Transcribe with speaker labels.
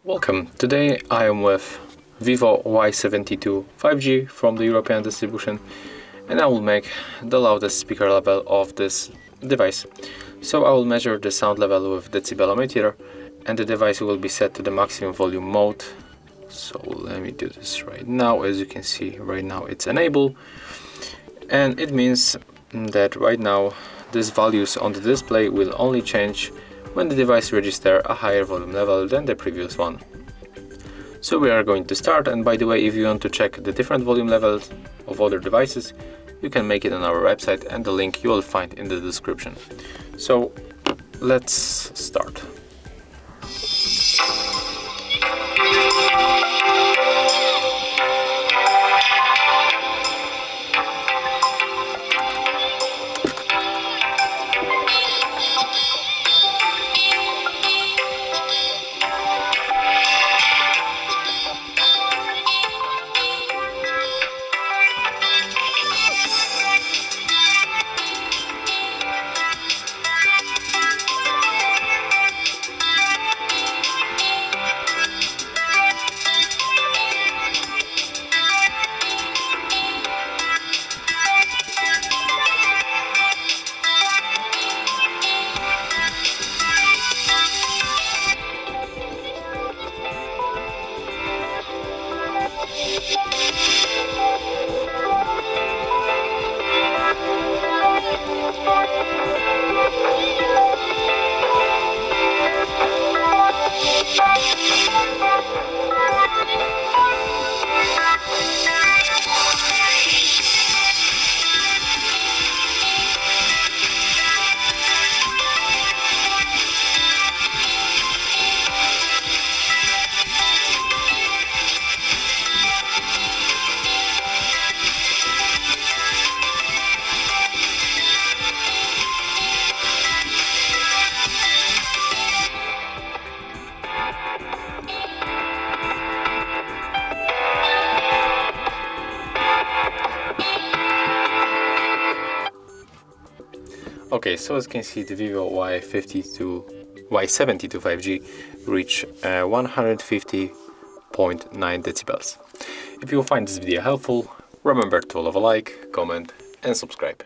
Speaker 1: Welcome. Today I am with VIVO Y72 5G from the European distribution, and I will make the loudest speaker level of this device. So I will measure the sound level with Decibel Meter, and the device will be set to the maximum volume mode. So let me do this right now. As you can see, right now it's enabled, and it means that right now these values on the display will only change when the device registers a higher volume level than the previous one. So we are going to start, and by the way, if you want to check the different volume levels of other devices, you can make it on our website, and the link you will find in the description. So let's start. Okay, so as you can see, the VIVO Y72 5G reach 150.9 decibels. If you find this video helpful, remember to leave a like, comment and subscribe.